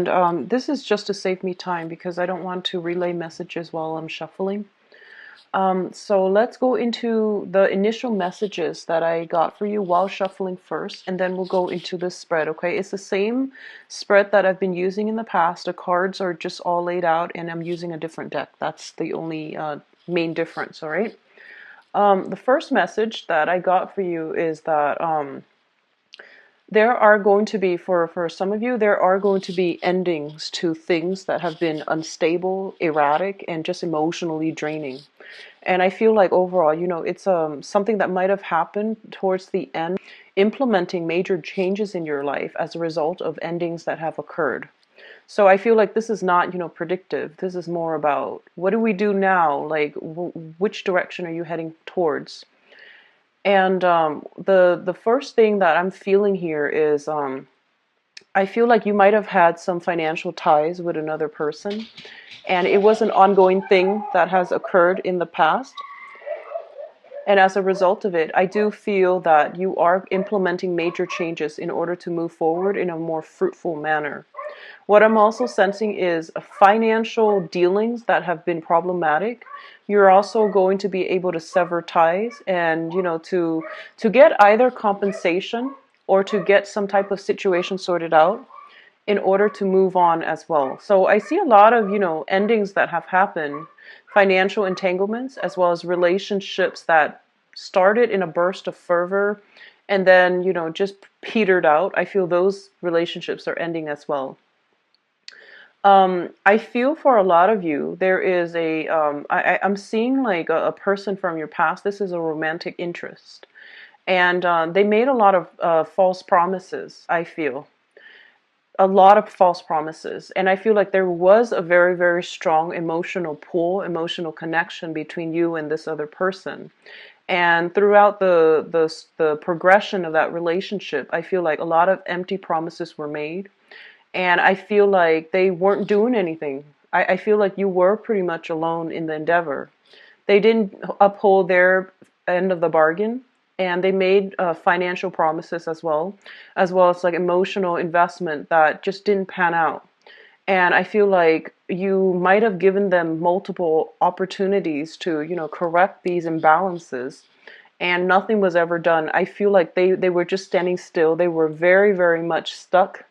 And this is just to save me time because I don't want to relay messages while I'm shuffling. So let's go into the initial messages that I got for you while shuffling first, and then we'll go into this spread, okay? It's the same spread that I've been using in the past. The cards are just all laid out, and I'm using a different deck. That's the only main difference, all right? The first message that I got for you is that there are going to be, for some of you, there are going to be endings to things that have been unstable, erratic, and just emotionally draining. And I feel like overall, it's something that might have happened towards the end, implementing major changes in your life as a result of endings that have occurred. So I feel like this is not, predictive. This is more about what do we do now? Like, which direction are you heading towards? And the first thing that I'm feeling here is I feel like you might have had some financial ties with another person, and it was an ongoing thing that has occurred in the past. And as a result of it, I do feel that you are implementing major changes in order to move forward in a more fruitful manner. What I'm also sensing is financial dealings that have been problematic. You're also going to be able to sever ties and, to get either compensation or to get some type of situation sorted out in order to move on as well. So I see a lot of, endings that have happened, financial entanglements, as well as relationships that started in a burst of fervor and then, just petered out. I feel those relationships are ending as well. I feel for a lot of you, there is I'm seeing like a person from your past. This is a romantic interest. And they made a lot of false promises, I feel a lot of false promises. And I feel like there was a very, very strong emotional pull, emotional connection between you and this other person. And throughout the progression of that relationship, I feel like a lot of empty promises were made. And I feel like they weren't doing anything. I feel like you were pretty much alone in the endeavor. They didn't uphold their end of the bargain, and they made financial promises as well as like emotional investment that just didn't pan out. And I feel like you might have given them multiple opportunities to, correct these imbalances, and nothing was ever done. I feel like they were just standing still. They were very, very much stuck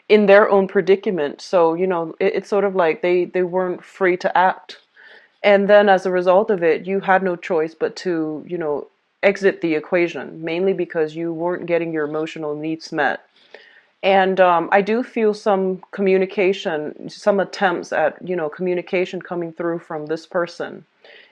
in their own predicament. So, it's sort of like they weren't free to act. And then as a result of it, you had no choice but to, exit the equation, mainly because you weren't getting your emotional needs met. And I do feel some communication, some attempts at, communication coming through from this person.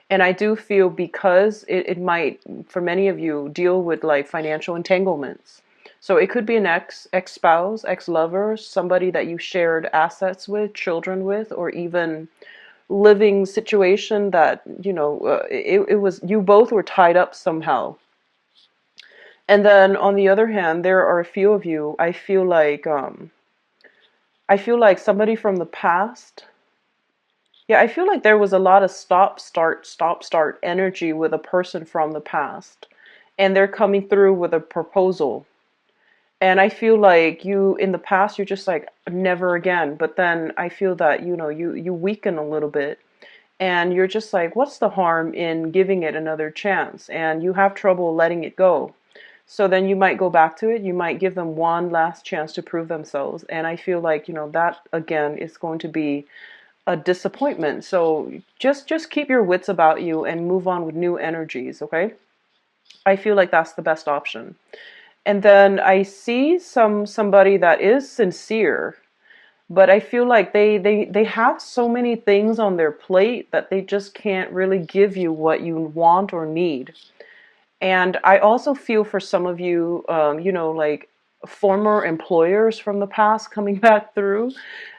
And I do feel because it might, for many of you, deal with like financial entanglements. So it could be an ex-spouse, ex-lover, somebody that you shared assets with, children with, or even living situation that it was you both were tied up somehow. And then on the other hand, there are a few of you, I feel like somebody from the past. Yeah, I feel like there was a lot of stop start energy with a person from the past, and they're coming through with a proposal. And I feel like you in the past you're just like never again, but then I feel that you weaken a little bit, and you're just like, what's the harm in giving it another chance? And you have trouble letting it go. So then you might go back to it. You might give them one last chance to prove themselves. And I feel like, that again is going to be a disappointment. So just keep your wits about you and move on with new energies, okay? I feel like that's the best option. And then I see somebody that is sincere, but I feel like they have so many things on their plate that they just can't really give you what you want or need. And I also feel for some of you, like former employers from the past coming back through.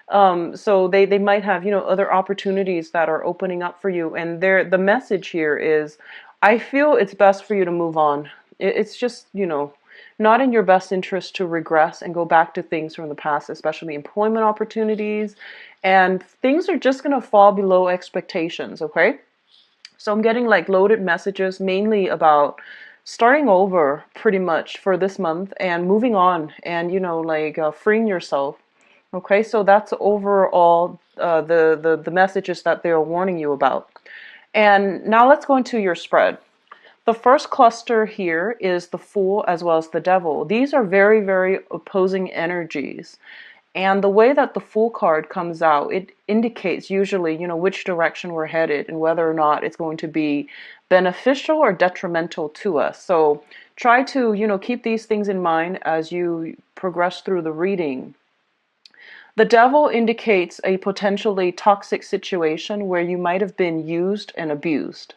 So they might have, other opportunities that are opening up for you. And the message here is, I feel it's best for you to move on. It's just, not in your best interest to regress and go back to things from the past, especially employment opportunities. And things are just going to fall below expectations, okay? So I'm getting like loaded messages mainly about starting over pretty much for this month and moving on and, freeing yourself. Okay, so that's overall the messages that they're warning you about. And now let's go into your spread. The first cluster here is the Fool as well as the Devil. These are very, very opposing energies. And the way that the Fool card comes out, it indicates usually, which direction we're headed and whether or not it's going to be beneficial or detrimental to us. So try to, keep these things in mind as you progress through the reading. The Devil indicates a potentially toxic situation where you might have been used and abused.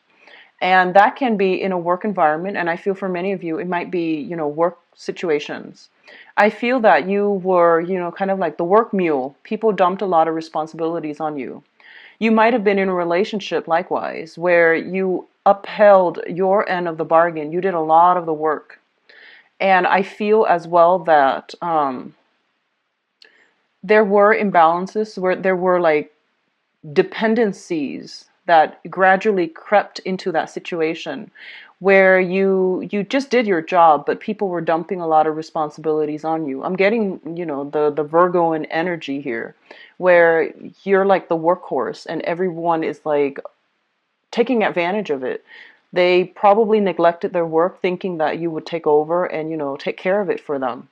And that can be in a work environment, and I feel for many of you, it might be, work situations. I feel that you were, kind of like the work mule. People dumped a lot of responsibilities on you. You might have been in a relationship likewise, where you upheld your end of the bargain. You did a lot of the work. And I feel as well that there were imbalances, where there were like dependencies that gradually crept into that situation where you just did your job, but people were dumping a lot of responsibilities on you. I'm getting, the Virgoan energy here, where you're like the workhorse and everyone is like taking advantage of it. They probably neglected their work thinking that you would take over and, take care of it for them.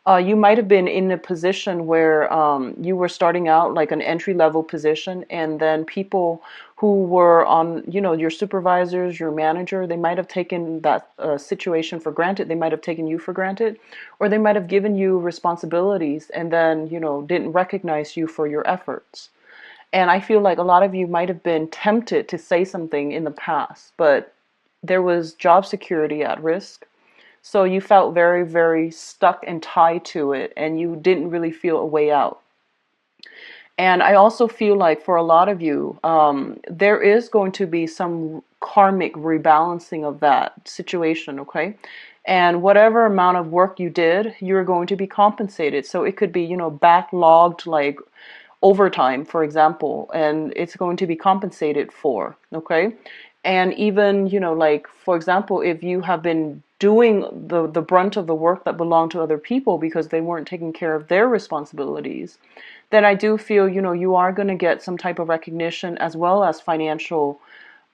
You might have been in a position where you were starting out like an entry-level position, and then people who were on, your supervisors, your manager, they might have taken that situation for granted. They might have taken you for granted, or they might have given you responsibilities and then, didn't recognize you for your efforts. And I feel like a lot of you might have been tempted to say something in the past, but there was job security at risk. So you felt very, very stuck and tied to it, and you didn't really feel a way out. And I also feel like for a lot of you, there is going to be some karmic rebalancing of that situation, okay? And whatever amount of work you did, you're going to be compensated. So it could be, backlogged like overtime, for example, and it's going to be compensated for, okay? And even, like, for example, if you have been doing the brunt of the work that belonged to other people because they weren't taking care of their responsibilities, then I do feel, you are going to get some type of recognition as well as financial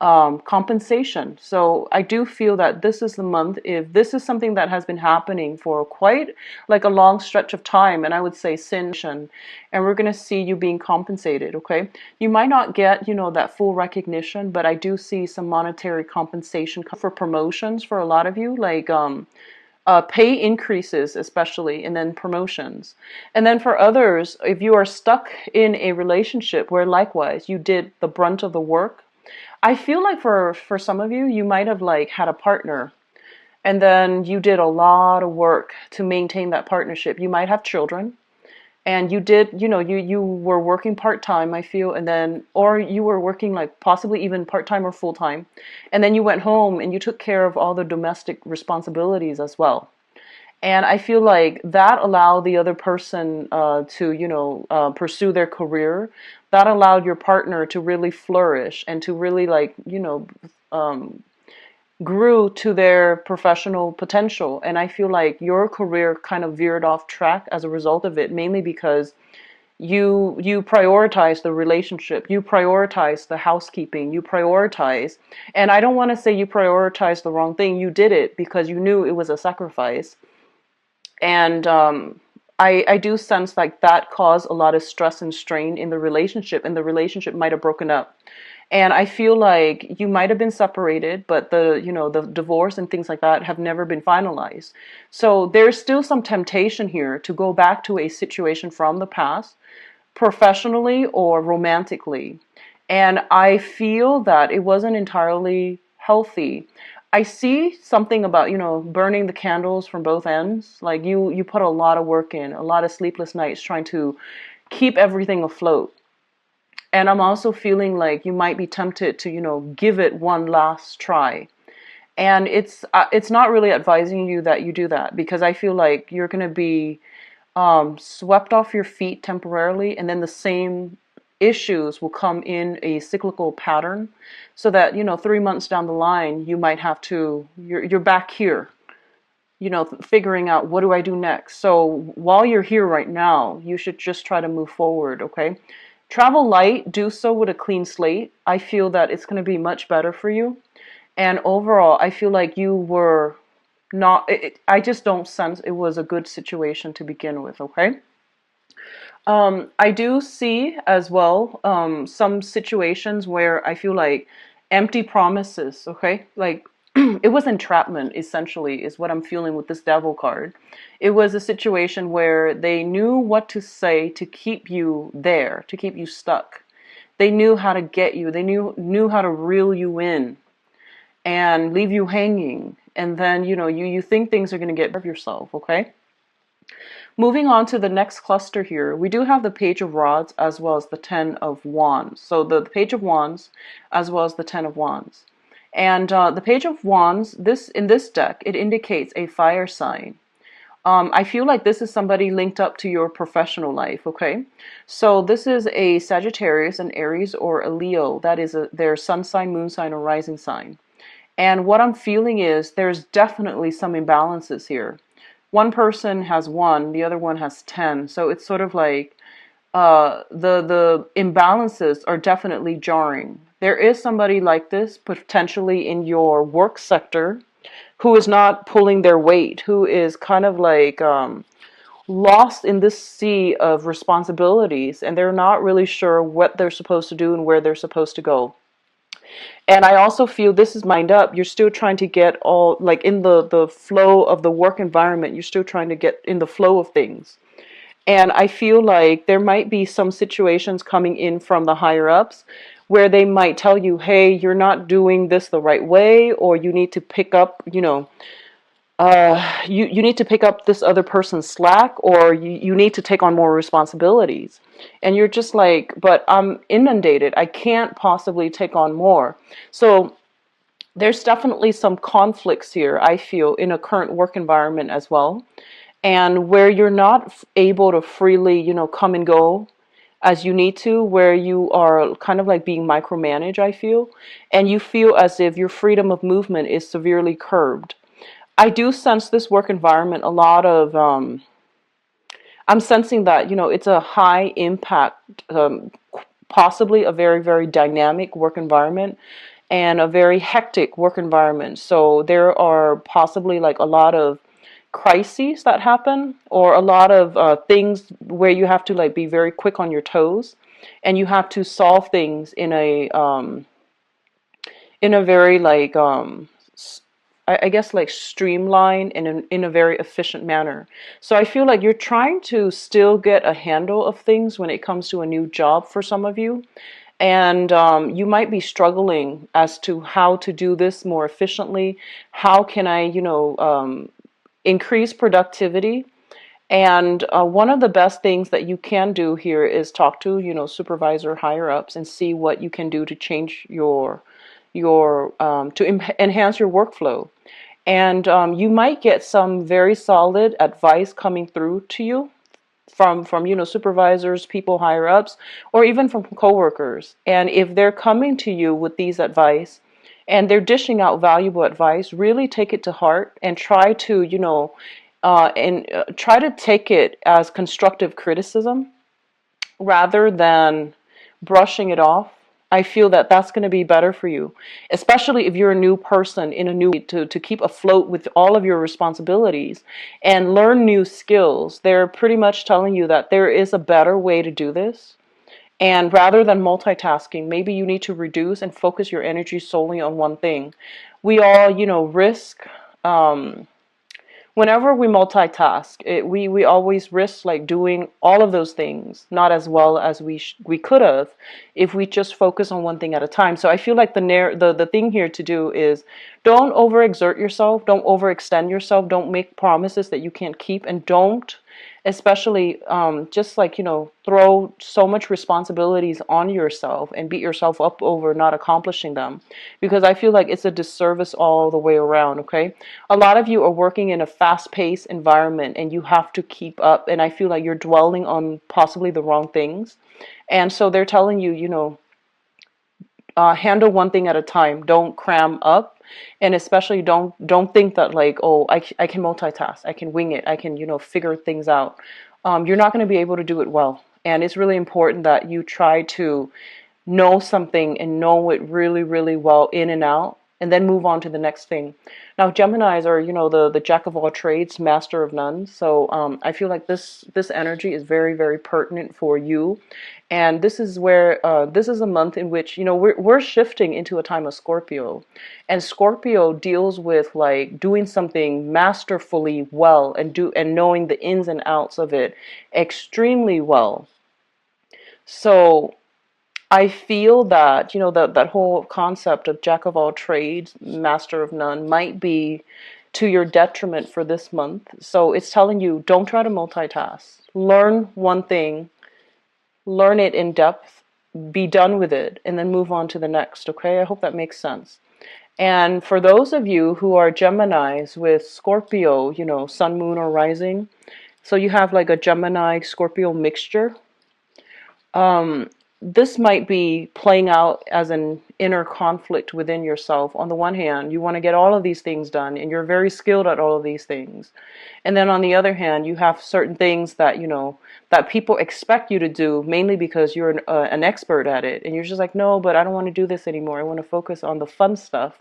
compensation. So I do feel that this is the month, if this is something that has been happening for quite like a long stretch of time, and I would say since, and we're going to see you being compensated, okay? You might not get, that full recognition, but I do see some monetary compensation for promotions for a lot of you, like pay increases especially, and then promotions. And then for others, if you are stuck in a relationship where likewise you did the brunt of the work, I feel like for some of you, you might have like had a partner and then you did a lot of work to maintain that partnership. You might have children and you did, you were working part-time, I feel, and then, or you were working like possibly even part-time or full-time. And then you went home and you took care of all the domestic responsibilities as well. And I feel like that allowed the other person to, pursue their career. That allowed your partner to really flourish and to really like, grew to their professional potential. And I feel like your career kind of veered off track as a result of it, mainly because you prioritize the relationship, you prioritize the housekeeping, you prioritize, and I don't want to say you prioritize the wrong thing. You did it because you knew it was a sacrifice. And I do sense like that caused a lot of stress and strain in the relationship, and the relationship might have broken up. And I feel like you might have been separated, but the divorce and things like that have never been finalized. So there's still some temptation here to go back to a situation from the past, professionally or romantically. And I feel that it wasn't entirely healthy. I see something about, burning the candles from both ends. Like you put a lot of work in, a lot of sleepless nights trying to keep everything afloat. And I'm also feeling like you might be tempted to, give it one last try. And it's not really advising you that you do that, because I feel like you're going to be swept off your feet temporarily, and then the same issues will come in a cyclical pattern, so that 3 months down the line you might have to you're back here. figuring out what do I do next. So while you're here right now, you should just try to move forward, okay? Travel light, do so with a clean slate. I feel that it's going to be much better for you. And overall, I feel like you were not, I just don't sense it was a good situation to begin with, okay? I do see as well some situations where I feel like empty promises, okay? Like it was entrapment, essentially, is what I'm feeling with this devil card. It was a situation where they knew what to say to keep you there, to keep you stuck. They knew how to get you. They knew how to reel you in and leave you hanging. And then, you think things are going to get rid of yourself, okay? Moving on to the next cluster here, we do have the Page of Rods as well as the Ten of Wands. So the Page of Wands as well as the Ten of Wands. And the Page of Wands, in this deck, it indicates a fire sign. I feel like this is somebody linked up to your professional life, okay? So this is a Sagittarius, an Aries, or a Leo. That is their sun sign, moon sign, or rising sign. And what I'm feeling is there's definitely some imbalances here. One person has 1, the other one has 10. So it's sort of like the imbalances are definitely jarring. There is somebody like this potentially in your work sector who is not pulling their weight, who is kind of like lost in this sea of responsibilities, and they're not really sure what they're supposed to do and where they're supposed to go. And I also feel this is mind up. You're still trying to get all, like in the flow of the work environment, you're still trying to get in the flow of things. And I feel like there might be some situations coming in from the higher ups where they might tell you, hey, you're not doing this the right way, or you need to pick up, you need to pick up this other person's slack, or you need to take on more responsibilities. And you're just like, but I'm inundated. I can't possibly take on more. So there's definitely some conflicts here, I feel, in a current work environment as well. And where you're not able to freely, come and go as you need to, where you are kind of like being micromanaged, I feel. And you feel as if your freedom of movement is severely curbed. I do sense this work environment a lot of, I'm sensing that, it's a high impact, possibly a very, very dynamic work environment and a very hectic work environment. So there are possibly like a lot of crises that happen, or a lot of things where you have to like be very quick on your toes, and you have to solve things in a very like I guess like streamlined and in a very efficient manner. So I feel like you're trying to still get a handle of things when it comes to a new job for some of you. And you might be struggling as to how to do this more efficiently. How can I, increase productivity? And one of the best things that you can do here is talk to, supervisor, higher ups, and see what you can do to change enhance your workflow. And you might get some very solid advice coming through to you from supervisors, people higher ups, or even from coworkers. And if they're coming to you with these advice and they're dishing out valuable advice, really take it to heart and try to try to take it as constructive criticism rather than brushing it off. I feel that that's going to be better for you, especially if you're a new person in a new to keep afloat with all of your responsibilities and learn new skills. They're pretty much telling you that there is a better way to do this. And rather than multitasking, maybe you need to reduce and focus your energy solely on one thing. We all, risk whenever we multitask, we always risk like doing all of those things not as well as we could have if we just focus on one thing at a time. So I feel like the thing here to do is don't overexert yourself, don't overextend yourself, don't make promises that you can't keep, and don't especially just like throw so much responsibilities on yourself and beat yourself up over not accomplishing them, because I feel like it's a disservice all the way around. Okay, a lot of you are working in a fast-paced environment and you have to keep up, and I feel like you're dwelling on possibly the wrong things. And so they're telling you, handle one thing at a time. Don't cram up, and especially don't think that like, oh, I can multitask, I can wing it, I can, figure things out. You're not going to be able to do it well, and it's really important that you try to know something and know it really, really well in and out, and then move on to the next thing. Now, Geminis are, the jack of all trades, master of none. So I feel like this energy is very, very pertinent for you. And this is where this is a month in which, we're shifting into a time of Scorpio. And Scorpio deals with like doing something masterfully well and knowing the ins and outs of it extremely well. So I feel that, that whole concept of jack of all trades, master of none might be to your detriment for this month. So it's telling you, don't try to multitask. Learn one thing, learn it in depth, be done with it, and then move on to the next. Okay? I hope that makes sense. And for those of you who are Geminis with Scorpio, sun, moon, or rising, so you have like a Gemini Scorpio mixture. This might be playing out as an inner conflict within yourself. On the one hand, you want to get all of these things done, and you're very skilled at all of these things. And then on the other hand, you have certain things that, that people expect you to do, mainly because you're an expert at it. And you're just like, no, but I don't want to do this anymore. I want to focus on the fun stuff.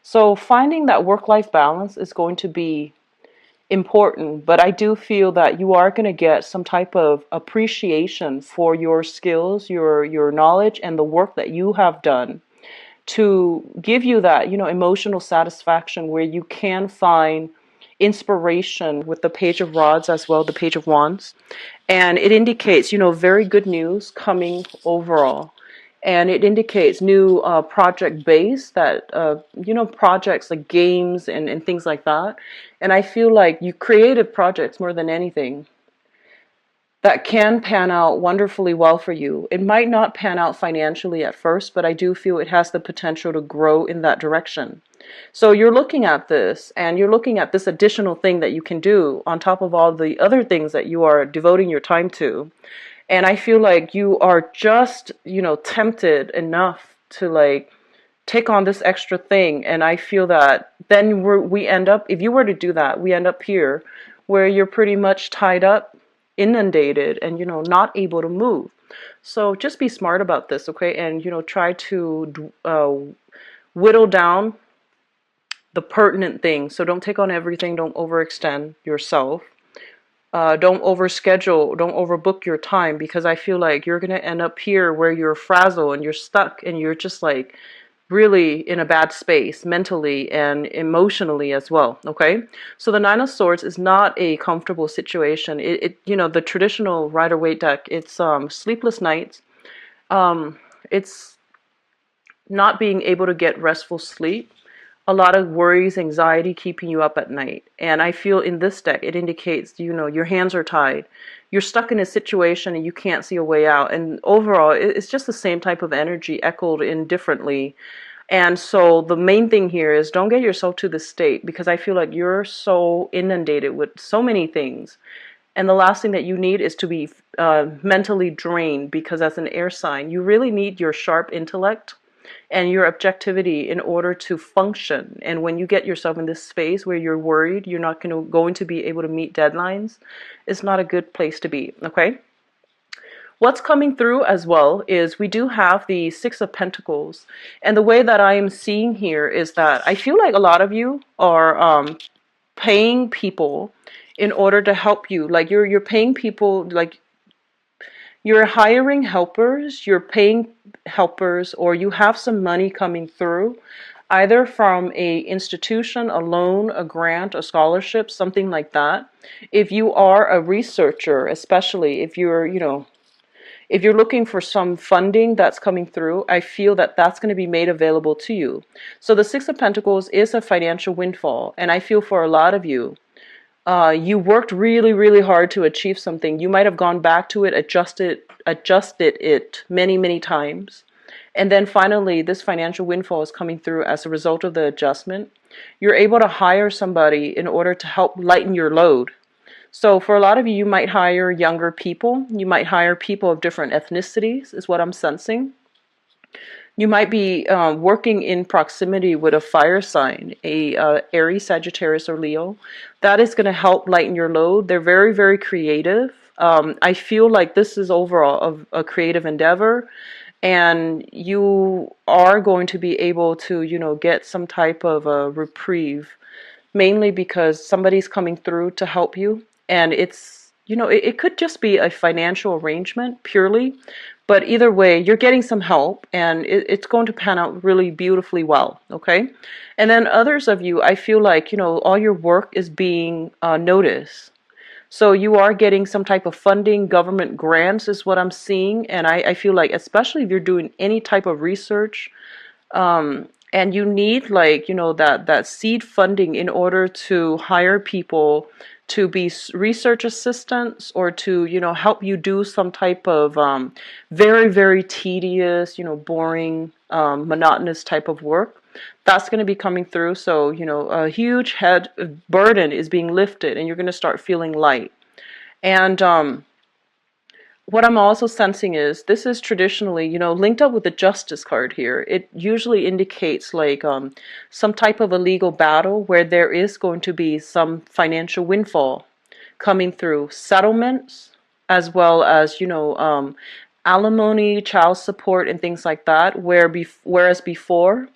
So finding that work-life balance is going to be important, but I do feel that you are going to get some type of appreciation for your skills, your knowledge, and the work that you have done to give you that, emotional satisfaction where you can find inspiration with the Page of Rods as well, the Page of Wands. And it indicates, very good news coming overall. And it indicates new project base that, projects like games and things like that. And I feel like you creative projects more than anything that can pan out wonderfully well for you. It might not pan out financially at first, but I do feel it has the potential to grow in that direction. So you're looking at this, and you're looking at this additional thing that you can do on top of all the other things that you are devoting your time to. And I feel like you are just, tempted enough to like take on this extra thing. And I feel that then we end up, if you were to do that, we end up here where you're pretty much tied up, inundated, and, not able to move. So just be smart about this, okay? And, try to whittle down the pertinent things. So don't take on everything. Don't overextend yourself. Don't overschedule, don't overbook your time, because I feel like you're going to end up here where you're frazzled and you're stuck and you're just like really in a bad space mentally and emotionally as well. Okay. So the Nine of Swords is not a comfortable situation. The traditional Rider-Waite deck, it's sleepless nights. It's not being able to get restful sleep. A lot of worries, anxiety keeping you up at night. And I feel in this deck, it indicates, your hands are tied. You're stuck in a situation and you can't see a way out. And overall, it's just the same type of energy echoed in differently. And so the main thing here is don't get yourself to this state, because I feel like you're so inundated with so many things. And the last thing that you need is to be mentally drained, because as an air sign, you really need your sharp intellect and your objectivity in order to function. And when you get yourself in this space where you're worried you're not going to be able to meet deadlines, it's not a good place to be. Okay. What's coming through as well is we do have the Six of Pentacles. And the way that I am seeing here is that I feel like a lot of you are paying people in order to help you. Like you're paying people, like you're hiring helpers, you're paying helpers, or you have some money coming through, either from a institution, a loan, a grant, a scholarship, something like that. If you are a researcher, especially if you're, if you're looking for some funding that's coming through, I feel that that's going to be made available to you. So the Six of Pentacles is a financial windfall, and I feel for a lot of you, you worked really, really hard to achieve something. You might have gone back to it, adjusted it many, many times. And then finally, this financial windfall is coming through as a result of the adjustment. You're able to hire somebody in order to help lighten your load. So for a lot of you, you might hire younger people. You might hire people of different ethnicities, is what I'm sensing. You might be working in proximity with a fire sign, a Aries, Sagittarius, or Leo. That is going to help lighten your load. They're very, very creative. I feel like this is overall a creative endeavor, and you are going to be able to, get some type of a reprieve, mainly because somebody's coming through to help you. And it's, it could just be a financial arrangement purely, but either way, you're getting some help, and it's going to pan out really beautifully well, okay? And then others of you, I feel like, all your work is being noticed. So you are getting some type of funding, government grants is what I'm seeing. And I feel like, especially if you're doing any type of research, and you need, like, that seed funding in order to hire people to be research assistants, or to, help you do some type of very, very tedious, boring, monotonous type of work. That's going to be coming through. So, a huge head burden is being lifted, and you're going to start feeling light. And what I'm also sensing is this is traditionally, linked up with the Justice card here. It usually indicates like some type of a legal battle where there is going to be some financial windfall coming through, settlements, as well as, alimony, child support, and things like that. Whereas before,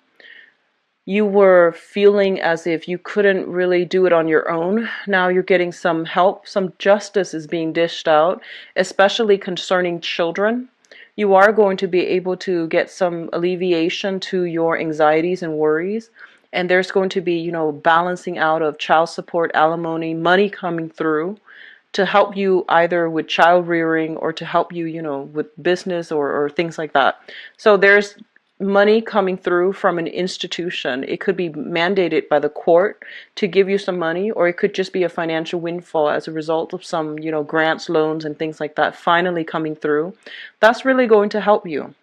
you were feeling as if you couldn't really do it on your own. Now you're getting some help, some justice is being dished out, especially concerning children. You are going to be able to get some alleviation to your anxieties and worries. And there's going to be, balancing out of child support, alimony, money coming through to help you either with child rearing, or to help you, with business, or things like that. So there's money coming through from an institution. It could be mandated by the court to give you some money, or it could just be a financial windfall as a result of some, grants, loans, and things like that finally coming through. That's really going to help you.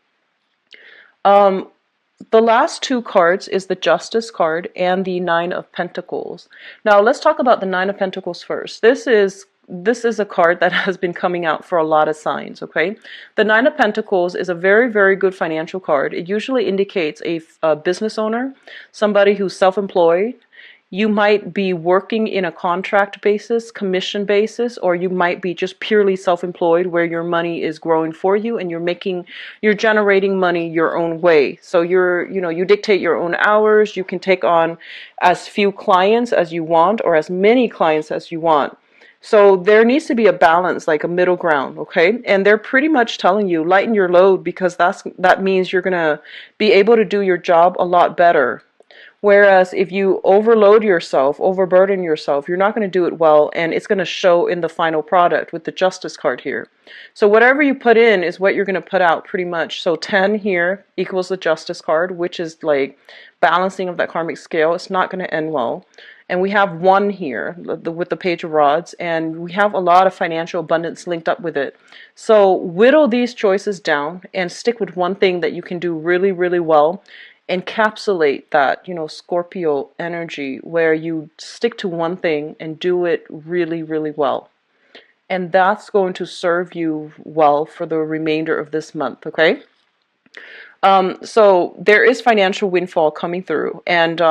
The last two cards is the Justice card and the Nine of Pentacles. Now let's talk about the Nine of Pentacles first. This is a card that has been coming out for a lot of signs, okay? The Nine of Pentacles is a very, very good financial card. It usually indicates a business owner, somebody who's self-employed. You might be working in a contract basis, commission basis, or you might be just purely self-employed where your money is growing for you and you're generating money your own way. So you dictate your own hours. You can take on as few clients as you want, or as many clients as you want. So there needs to be a balance, like a middle ground, okay? And they're pretty much telling you, lighten your load, because that means you're going to be able to do your job a lot better. Whereas if you overload yourself, overburden yourself, you're not going to do it well, and it's going to show in the final product with the Justice card here. So whatever you put in is what you're going to put out, pretty much. So 10 here equals the Justice card, which is like balancing of that karmic scale. It's not going to end well. And we have 1 here with the Page of Rods, and we have a lot of financial abundance linked up with it. So whittle these choices down and stick with one thing that you can do really, really well. Encapsulate that, Scorpio energy, where you stick to one thing and do it really, really well. And that's going to serve you well for the remainder of this month, okay? So there is financial windfall coming through. And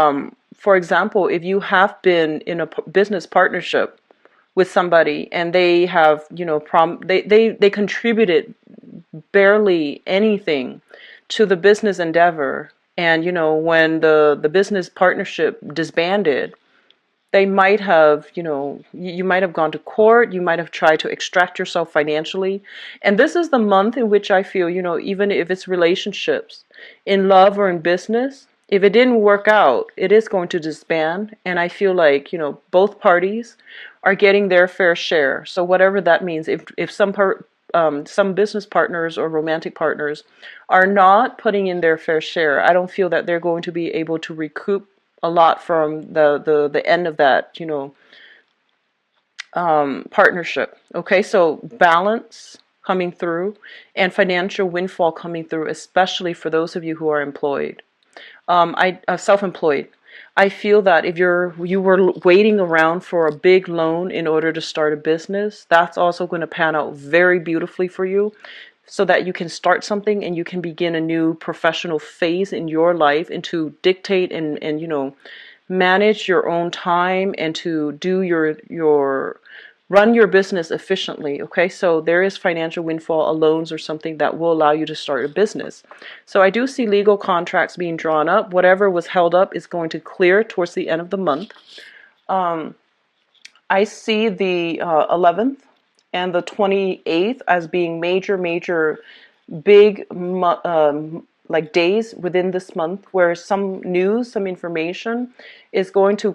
for example, if you have been in a business partnership with somebody and they have, they contributed barely anything to the business endeavor, and when the business partnership disbanded, they might have, you might have gone to court, you might have tried to extract yourself financially. And this is the month in which I feel, even if it's relationships, in love or in business, if it didn't work out, it is going to disband. And I feel like, both parties are getting their fair share. So whatever that means, if some business partners or romantic partners are not putting in their fair share, I don't feel that they're going to be able to recoup a lot from the end of that, partnership. Okay, so balance coming through and financial windfall coming through, especially for those of you who are employed. Self-employed. I feel that if you were waiting around for a big loan in order to start a business, that's also going to pan out very beautifully for you, so that you can start something and you can begin a new professional phase in your life, and to dictate and manage your own time, and to do your run your business efficiently. Okay, so there is financial windfall, a loans or something that will allow you to start a business. So I do see legal contracts being drawn up. Whatever was held up is going to clear towards the end of the month. I see the 11th and the 28th as being major big like days within this month, where some news, some information is going to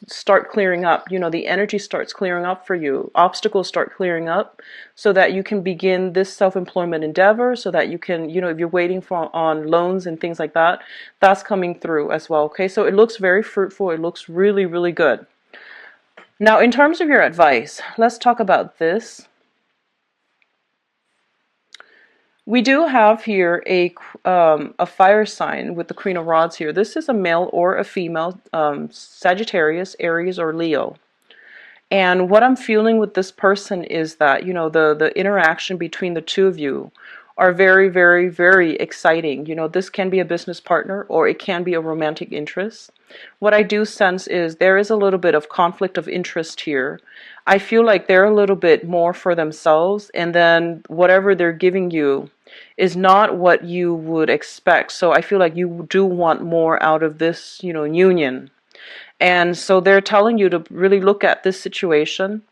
start clearing up. The energy starts clearing up for you. Obstacles start clearing up so that you can begin this self-employment endeavor, so that you can, if you're waiting for on loans and things like that, that's coming through as well. Okay, so it looks very fruitful. It looks really, really good. Now, in terms of your advice, let's talk about this. We do have here a fire sign with the Queen of Rods here. This is a male or a female, Sagittarius, Aries, or Leo. And what I'm feeling with this person is that, the interaction between the two of you are very, very, very exciting. This can be a business partner or it can be a romantic interest. What I do sense is there is a little bit of conflict of interest here. I feel like they're a little bit more for themselves, and then whatever they're giving you is not what you would expect. So I feel like you do want more out of this, union. And so they're telling you to really look at this situation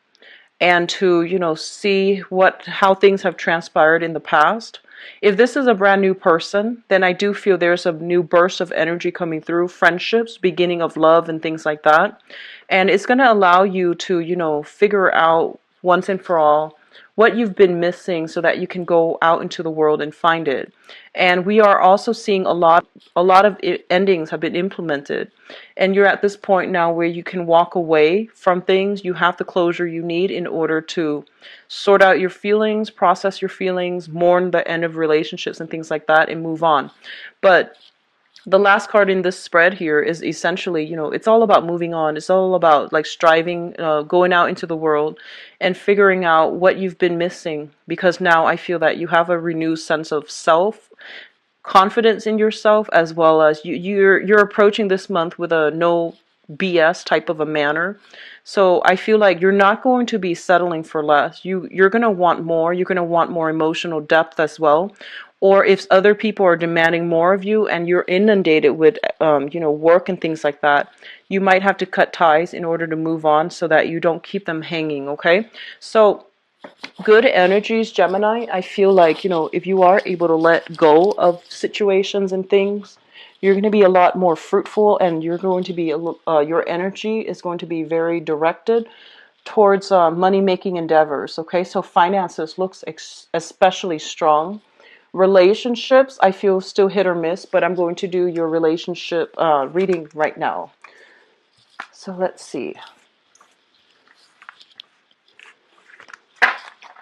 and to, see how things have transpired in the past. If this is a brand new person, then I do feel there's a new burst of energy coming through, friendships, beginning of love and things like that. And it's going to allow you to, figure out once and for all what you've been missing, so that you can go out into the world and find it. And we are also seeing a lot of endings have been implemented, and you're at this point now where you can walk away from things. You have the closure you need in order to sort out your feelings, process your feelings, mourn the end of relationships and things like that, and move on. But the last card in this spread here is essentially, it's all about moving on. It's all about like striving, going out into the world and figuring out what you've been missing, because now I feel that you have a renewed sense of self, confidence in yourself, as well as you're approaching this month with a no BS type of a manner. So I feel like you're not going to be settling for less. You're going to want more. You're going to want more emotional depth as well. Or if other people are demanding more of you and you're inundated with work and things like that, you might have to cut ties in order to move on, so that you don't keep them hanging. Okay, so good energies, Gemini. I feel like, if you are able to let go of situations and things, you're going to be a lot more fruitful, and you're going to be your energy is going to be very directed towards money-making endeavors. Okay, so finances looks especially strong. Relationships, I feel still hit or miss, but I'm going to do your relationship reading right now. So let's see.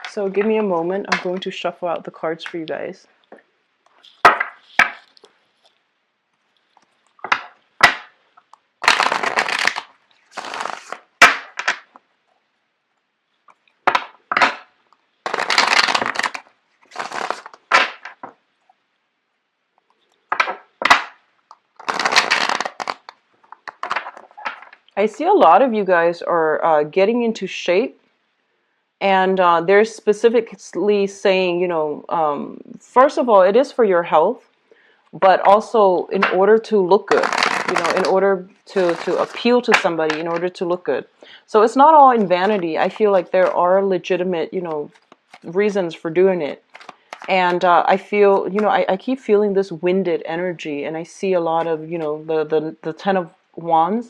So give me a moment. I'm going to shuffle out the cards for you guys. I see a lot of you guys are getting into shape, and they're specifically saying, first of all, it is for your health, but also in order to look good, in order to appeal to somebody, in order to look good. So it's not all in vanity. I feel like there are legitimate, reasons for doing it. And I feel, I keep feeling this winded energy, and I see a lot of, the Ten of Wands.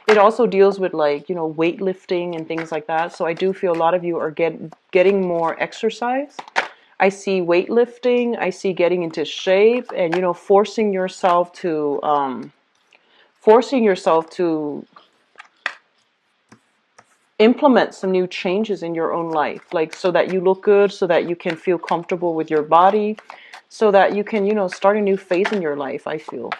It also deals with like, weightlifting and things like that. So I do feel a lot of you are getting more exercise. I see weightlifting. I see getting into shape, and, forcing yourself to implement some new changes in your own life, like so that you look good, so that you can feel comfortable with your body, so that you can, start a new phase in your life, I feel.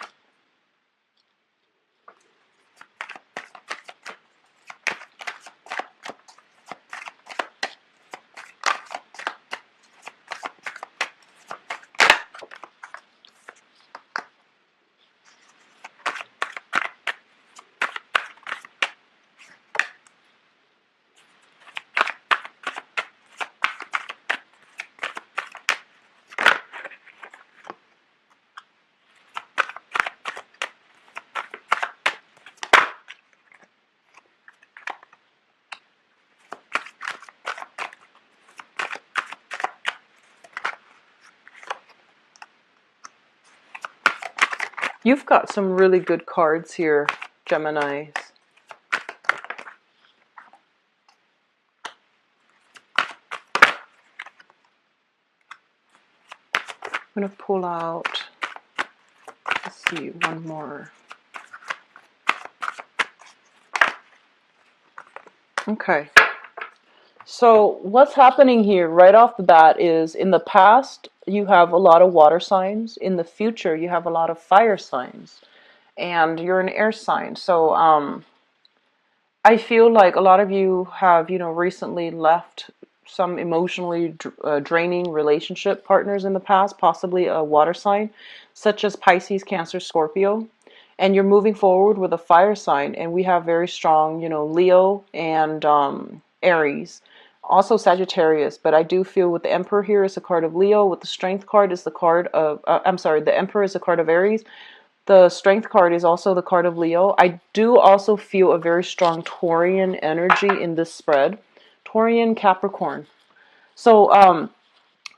You've got some really good cards here, Geminis. I'm going to pull out, let's see, one more. Okay. So what's happening here right off the bat is in the past, you have a lot of water signs. In the future, you have a lot of fire signs. And you're an air sign. So I feel like a lot of you have, recently left some emotionally draining relationship partners in the past, possibly a water sign, such as Pisces, Cancer, Scorpio. And you're moving forward with a fire sign. And we have very strong, Leo and Aries. Also Sagittarius, but I do feel with the Emperor here is a card of Leo. With the Strength card is the card of, the Emperor is a card of Aries. The Strength card is also the card of Leo. I do also feel a very strong Taurian energy in this spread. Taurian, Capricorn. So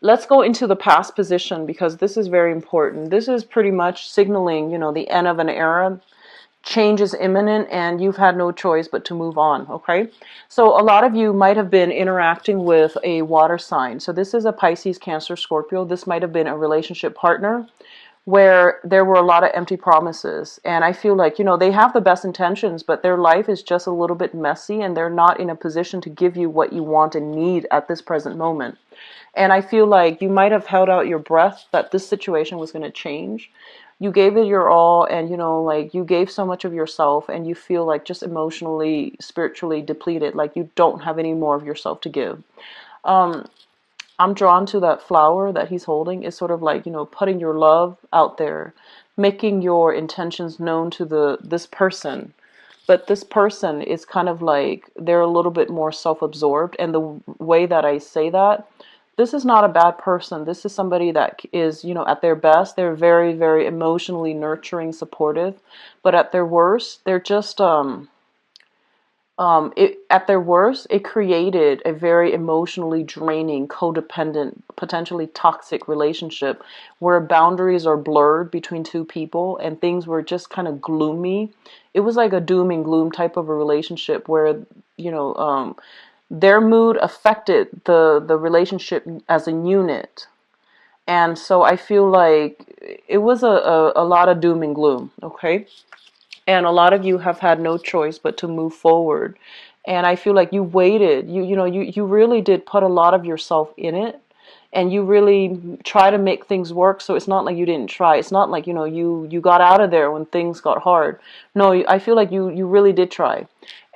let's go into the past position because this is very important. This is pretty much signaling, the end of an era. Change is imminent and you've had no choice but to move on, okay? So a lot of you might have been interacting with a water sign. So this is a Pisces, Cancer, Scorpio. This might have been a relationship partner where there were a lot of empty promises. And I feel like, they have the best intentions, but their life is just a little bit messy and they're not in a position to give you what you want and need at this present moment. And I feel like you might have held out your breath that this situation was going to change. You gave it your all and, you gave so much of yourself and you feel like just emotionally, spiritually depleted, like you don't have any more of yourself to give. I'm drawn to that flower that he's holding. Is sort of like, putting your love out there, making your intentions known to this person. But this person is kind of like, they're a little bit more self-absorbed. And the way that I say that, this is not a bad person. This is somebody that is, at their best, they're very, very emotionally nurturing, supportive. But at their worst, they're just, at their worst, it created a very emotionally draining, codependent, potentially toxic relationship where boundaries are blurred between two people and things were just kind of gloomy. It was like a doom and gloom type of a relationship where, their mood affected the relationship as a unit. And so I feel like it was a lot of doom and gloom, okay? And a lot of you have had no choice but to move forward. And I feel like you waited. You really did put a lot of yourself in it. And you really try to make things work. So it's not like you didn't try. It's not like, you got out of there when things got hard. No, I feel like you really did try.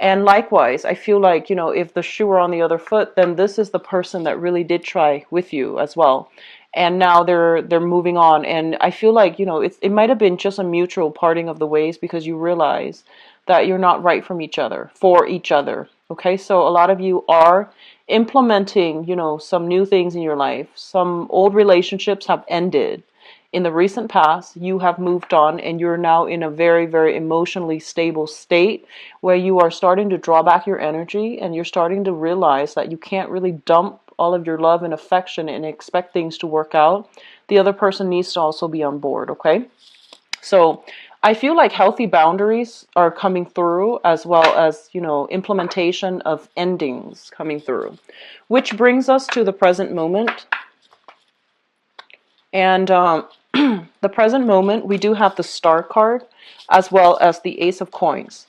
And likewise, I feel like, if the shoe were on the other foot, then this is the person that really did try with you as well. And now they're moving on. And I feel like, it might have been just a mutual parting of the ways because you realize that you're not right from each other, for each other. Okay, so a lot of you are implementing, some new things in your life. Some old relationships have ended. In the recent past, you have moved on and you're now in a very, very emotionally stable state where you are starting to draw back your energy and you're starting to realize that you can't really dump all of your love and affection and expect things to work out. The other person needs to also be on board, okay? So I feel like healthy boundaries are coming through as well as, implementation of endings coming through, which brings us to the present moment. And the present moment, we do have the Star card as well as the Ace of Coins.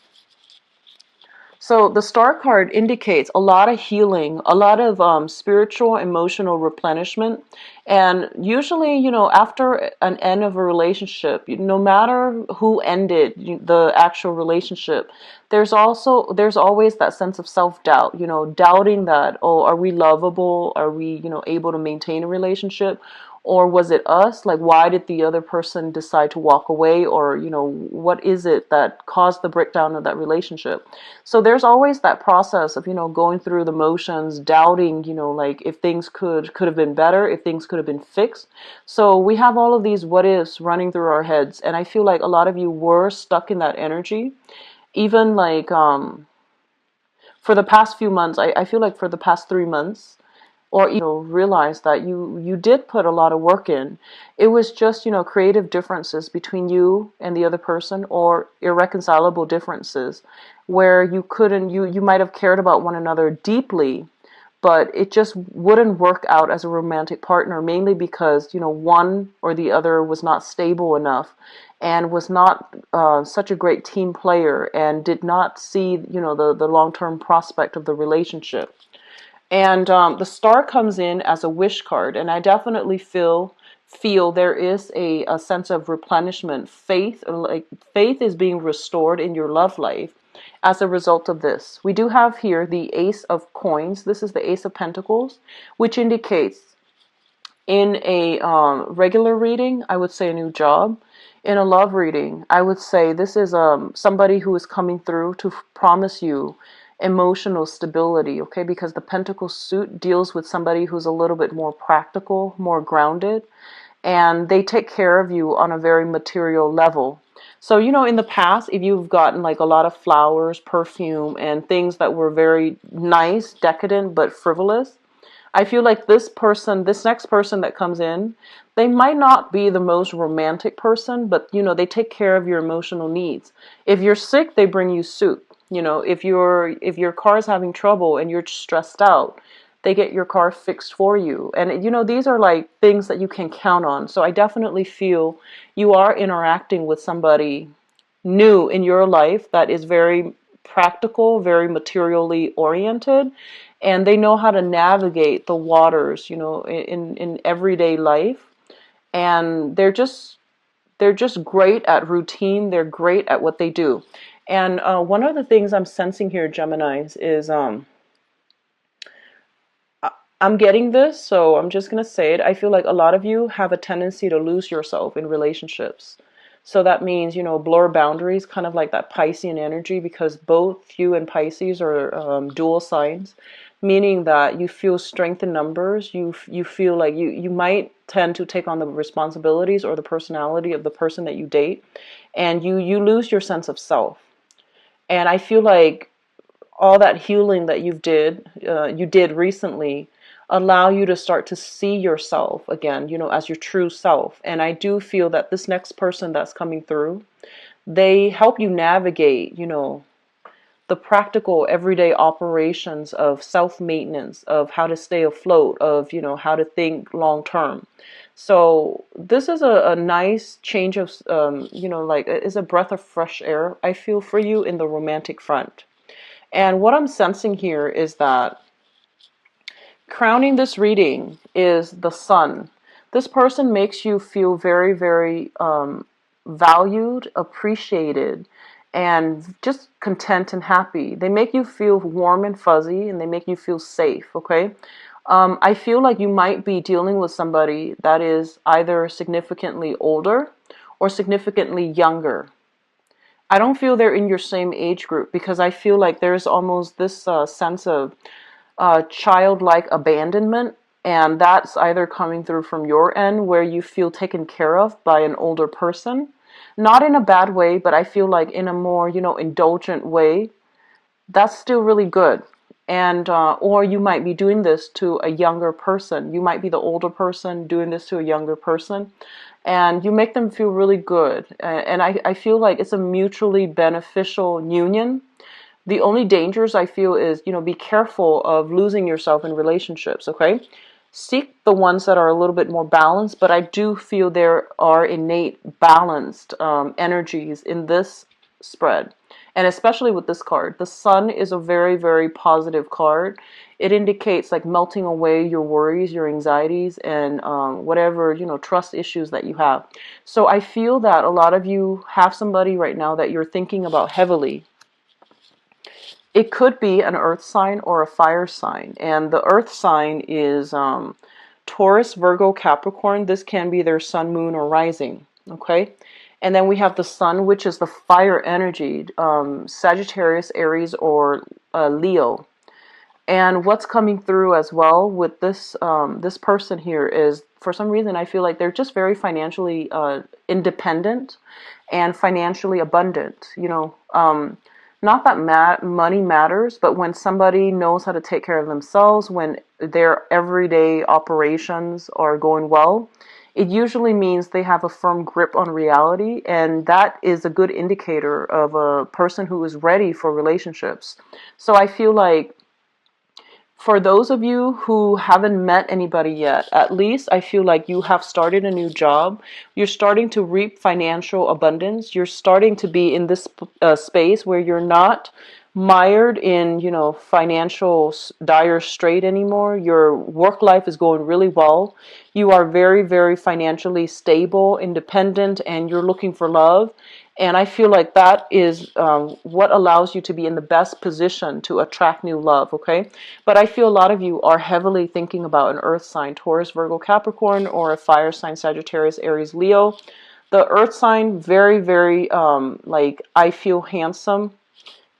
So the Star card indicates a lot of healing, a lot of spiritual, emotional replenishment. And usually, after an end of a relationship, no matter who ended the actual relationship, there's always that sense of self-doubt, doubting that, oh, are we lovable? Are we, able to maintain a relationship? Or was it us? Like, why did the other person decide to walk away? Or, what is it that caused the breakdown of that relationship? So there's always that process of, going through the motions, doubting, like if things could have been better, if things could have been fixed. So we have all of these what ifs running through our heads. And I feel like a lot of you were stuck in that energy. Even like, for the past few months, I feel like for the past 3 months, or realize that you did put a lot of work in. It was just creative differences between you and the other person, or irreconcilable differences where you couldn't you might have cared about one another deeply, but it just wouldn't work out as a romantic partner, mainly because one or the other was not stable enough and was not such a great team player and did not see the long-term prospect of the relationship. And the star comes in as a wish card, and I definitely feel there is a sense of replenishment. Faith is being restored in your love life as a result of this. We do have here the Ace of Coins. This is the Ace of Pentacles, which indicates in a regular reading, I would say a new job. In a love reading, I would say this is somebody who is coming through to promise you emotional stability, okay? Because the Pentacle suit deals with somebody who's a little bit more practical, more grounded, and they take care of you on a very material level. So, in the past, if you've gotten like a lot of flowers, perfume, and things that were very nice, decadent, but frivolous, I feel like this next person that comes in, they might not be the most romantic person, but they take care of your emotional needs. If you're sick, they bring you soup. If your car is having trouble and you're stressed out, they get your car fixed for you. And these are like things that you can count on. So I definitely feel you are interacting with somebody new in your life that is very practical, very materially oriented, and they know how to navigate the waters, in everyday life. And they're just great at routine. They're great at what they do. And one of the things I'm sensing here, Geminis, is I'm getting this, so I'm just going to say it. I feel like a lot of you have a tendency to lose yourself in relationships. So that means, blur boundaries, kind of like that Piscean energy, because both you and Pisces are dual signs, meaning that you feel strength in numbers. You feel like you might tend to take on the responsibilities or the personality of the person that you date, and you lose your sense of self. And I feel like all that healing that you did recently allow you to start to see yourself again, as your true self. And I do feel that this next person that's coming through, they help you navigate, the practical everyday operations of self-maintenance, of how to stay afloat, of, how to think long term. So this is a nice change of, like, is a breath of fresh air, I feel, for you in the romantic front. And what I'm sensing here is that crowning this reading is the Sun. This person makes you feel very, very valued, appreciated, and just content and happy. They make you feel warm and fuzzy, and they make you feel safe, okay? I feel like you might be dealing with somebody that is either significantly older or significantly younger. I don't feel they're in your same age group, because I feel like there's almost this sense of childlike abandonment, and that's either coming through from your end where you feel taken care of by an older person. Not in a bad way, but I feel like in a more, indulgent way. That's still really good. And or you might be doing this to a younger person. You might be the older person doing this to a younger person, and you make them feel really good. And I feel like it's a mutually beneficial union. The only dangers I feel is, be careful of losing yourself in relationships, okay? Seek the ones that are a little bit more balanced, but I do feel there are innate balanced energies in this spread. And especially with this card, the Sun is a very, very positive card. It indicates like melting away your worries, your anxieties, and whatever, trust issues that you have. So I feel that a lot of you have somebody right now that you're thinking about heavily. It could be an earth sign or a fire sign. And the earth sign is Taurus, Virgo, Capricorn. This can be their sun, moon, or rising. Okay. And then we have the sun, which is the fire energy, Sagittarius, Aries, or Leo. And what's coming through as well with this person here is, for some reason, I feel like they're just very financially independent and financially abundant. Not that money matters, but when somebody knows how to take care of themselves, when their everyday operations are going well, it usually means they have a firm grip on reality, and that is a good indicator of a person who is ready for relationships. So I feel like for those of you who haven't met anybody yet, at least I feel like you have started a new job. You're starting to reap financial abundance. You're starting to be in this space where you're not mired in, financial dire strait anymore. Your work life is going really well. You are very, very financially stable, independent, and you're looking for love. And I feel like that is what allows you to be in the best position to attract new love, okay? But I feel a lot of you are heavily thinking about an earth sign, Taurus, Virgo, Capricorn, or a fire sign, Sagittarius, Aries, Leo. The earth sign, very, very, I feel handsome,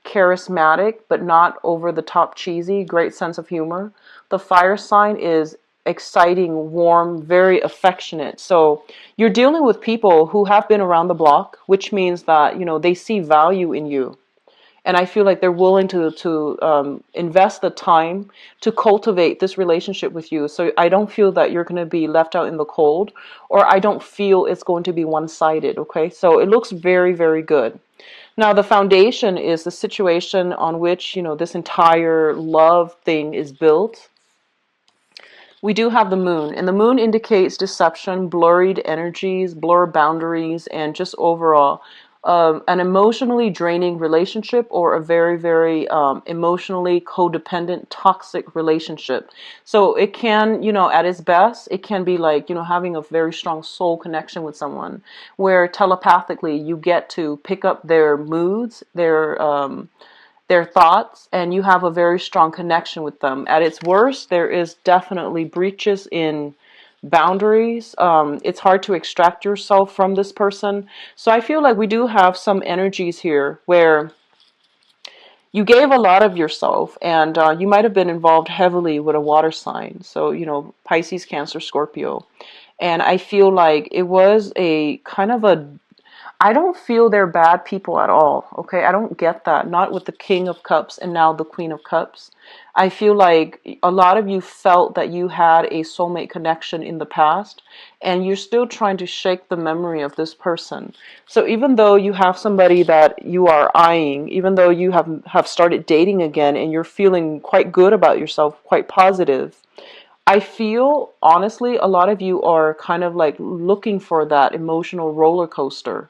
charismatic, but not over the top cheesy, great sense of humor. The fire sign is exciting, warm, very affectionate. So you're dealing with people who have been around the block, which means that, they see value in you. And I feel like they're willing to invest the time to cultivate this relationship with you. So I don't feel that you're going to be left out in the cold, or I don't feel it's going to be one-sided, okay? So it looks very, very good. Now, the foundation is the situation on which, this entire love thing is built. We do have the moon, and the moon indicates deception, blurred energies, blur boundaries, and just overall an emotionally draining relationship, or a very, very emotionally codependent, toxic relationship. So it can, at its best, it can be like, having a very strong soul connection with someone, where telepathically you get to pick up their moods, their thoughts, and you have a very strong connection with them. At its worst, there is definitely breaches in boundaries. It's hard to extract yourself from this person. So I feel like we do have some energies here where you gave a lot of yourself, and you might have been involved heavily with a water sign. So, Pisces, Cancer, Scorpio. And I feel like it was a kind of a I don't feel they're bad people at all, okay? I don't get that. Not with the King of Cups and now the Queen of Cups. I feel like a lot of you felt that you had a soulmate connection in the past, and you're still trying to shake the memory of this person. So even though you have somebody that you are eyeing, even though you have started dating again and you're feeling quite good about yourself, quite positive, I feel, honestly, a lot of you are kind of like looking for that emotional roller coaster,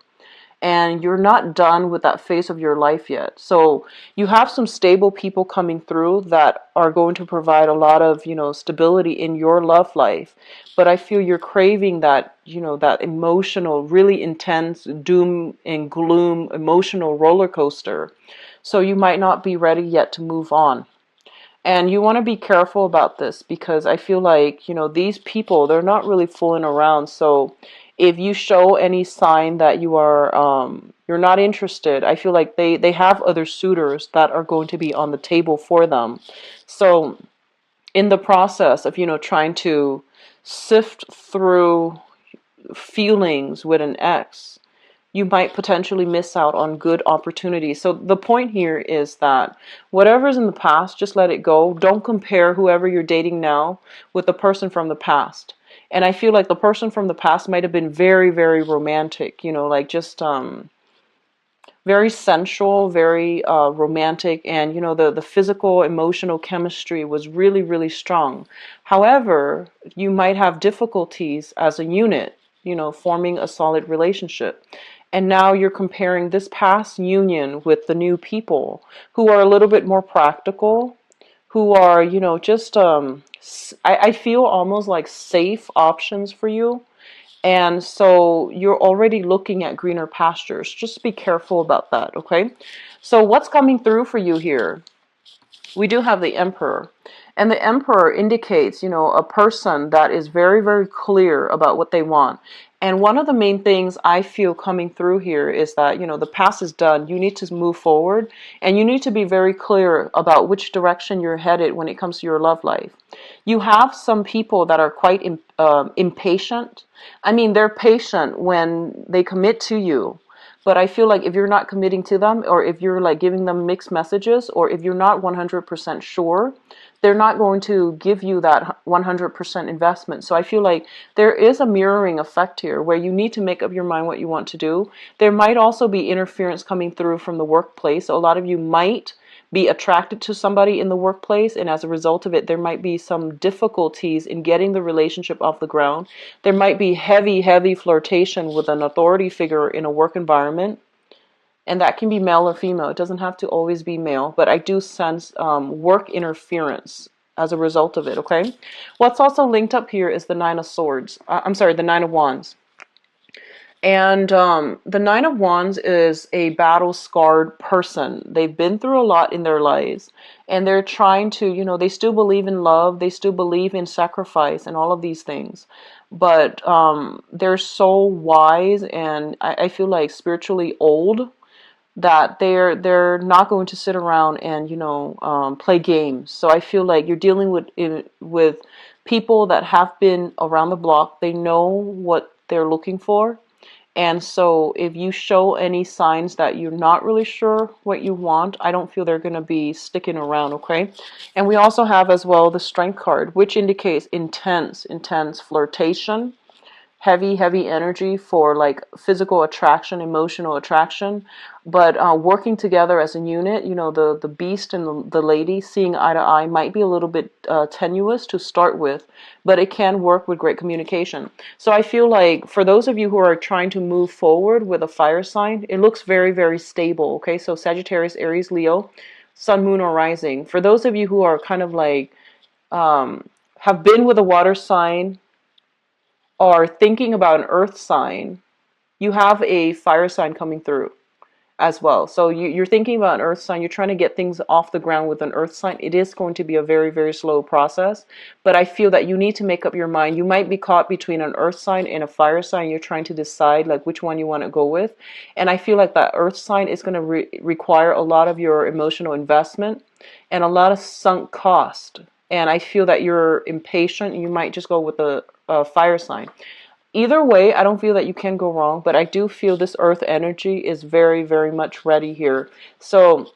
and you're not done with that phase of your life yet. So you have some stable people coming through that are going to provide a lot of, stability in your love life. But I feel you're craving that, that emotional, really intense doom and gloom emotional roller coaster. So you might not be ready yet to move on. And you want to be careful about this, because I feel like, these people, they're not really fooling around. So if you show any sign that you're not interested, I feel like they have other suitors that are going to be on the table for them. So in the process of, trying to sift through feelings with an ex, you might potentially miss out on good opportunities. So the point here is that whatever's in the past, just let it go. Don't compare whoever you're dating now with the person from the past. And I feel like the person from the past might have been very, very romantic, like just very sensual, very romantic, and the physical, emotional chemistry was really, really strong. However, you might have difficulties as a unit, forming a solid relationship. And now you're comparing this past union with the new people who are a little bit more practical, who are, just, I feel almost like safe options for you. And so you're already looking at greener pastures. Just be careful about that, okay? So what's coming through for you here? We do have the Emperor. And the Emperor indicates, a person that is very, very clear about what they want. And one of the main things I feel coming through here is that, the past is done. You need to move forward, and you need to be very clear about which direction you're headed when it comes to your love life. You have some people that are quite impatient. I mean, they're patient when they commit to you, But I feel like if you're not committing to them, or if you're like giving them mixed messages, or if you're not 100% sure, they're not going to give you that 100% investment. So I feel like there is a mirroring effect here where you need to make up your mind what you want to do. There might also be interference coming through from the workplace. So a lot of you might be attracted to somebody in the workplace, and as a result of it, there might be some difficulties in getting the relationship off the ground. There might be heavy flirtation with an authority figure in a work environment, and that can be male or female. It doesn't have to always be male, but I do sense work interference as a result of it, okay? What's also linked up here is the Nine of Swords. I'm sorry, the Nine of Wands. And the Nine of Wands is a battle-scarred person. They've been through a lot in their lives, and they're trying to, they still believe in love, they still believe in sacrifice and all of these things. But they're so wise, and I feel like spiritually old, that they're not going to sit around and play games. So I feel like you're dealing with people that have been around the block. They know what they're looking for. And so if you show any signs that you're not really sure what you want, I don't feel they're going to be sticking around, okay? And we also have as well the Strength card, which indicates intense flirtation, heavy energy for like physical attraction, emotional attraction, but working together as a unit. The beast and the lady seeing eye to eye might be a little bit tenuous to start with, but it can work with great communication. So I feel like for those of you who are trying to move forward with a fire sign, it looks very stable, okay? So Sagittarius, Aries, Leo, Sun, Moon, or Rising. For those of you who are kind of like have been with a water sign, are thinking about an earth sign, you have a fire sign coming through as well. So you're thinking about an earth sign, you're trying to get things off the ground with an earth sign. It is going to be a very slow process, but I feel that you need to make up your mind. You might be caught between an earth sign and a fire sign. You're trying to decide like which one you want to go with. And I feel like that earth sign is going to require a lot of your emotional investment and a lot of sunk cost. And I feel that you're impatient. You might just go with the fire sign. Either way, I don't feel that you can go wrong, but I do feel this earth energy is very much ready here. So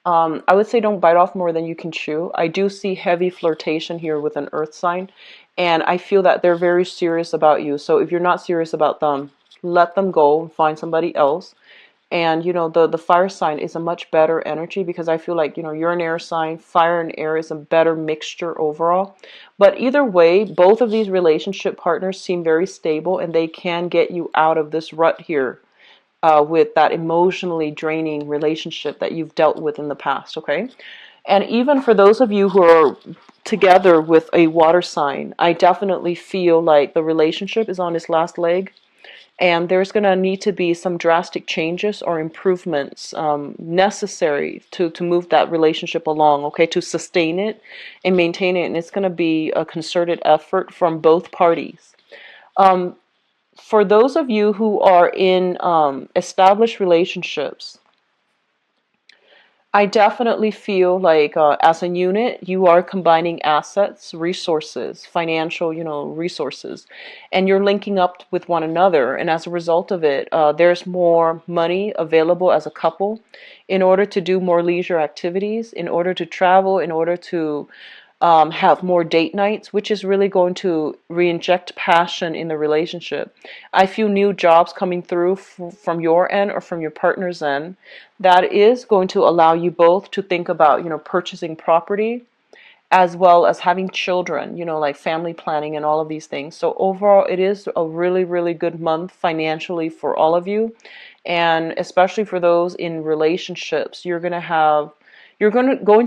I would say don't bite off more than you can chew. I do see heavy flirtation here with an earth sign, and I feel that they're very serious about you. So if you're not serious about them, let them go and find somebody else. And the fire sign is a much better energy, because I feel like you're an air sign. Fire and air is a better mixture overall. But either way, both of these relationship partners seem very stable, and they can get you out of this rut here with that emotionally draining relationship that you've dealt with in the past, okay? And even for those of you who are together with a water sign, I definitely feel like the relationship is on its last leg. And there's going to need to be some drastic changes or improvements necessary to move that relationship along, okay, to sustain it and maintain it. And it's going to be a concerted effort from both parties. For those of you who are in established relationships, I definitely feel like as a unit, you are combining assets, resources, financial, resources, and you're linking up with one another. And as a result of it, there's more money available as a couple in order to do more leisure activities, in order to travel, in order to have more date nights, which is really going to re-inject passion in the relationship. I feel new jobs coming through from your end or from your partner's end. That is going to allow you both to think about, purchasing property, as well as having children, like family planning and all of these things. So overall, it is a really good month financially for all of you. And especially for those in relationships, you're going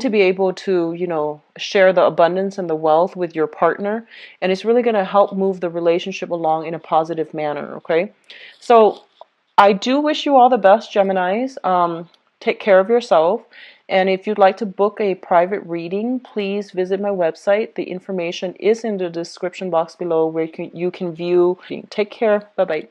to be able to, share the abundance and the wealth with your partner. And it's really going to help move the relationship along in a positive manner, okay? So I do wish you all the best, Geminis. Take care of yourself. And if you'd like to book a private reading, please visit my website. The information is in the description box below where you can view. Take care. Bye-bye.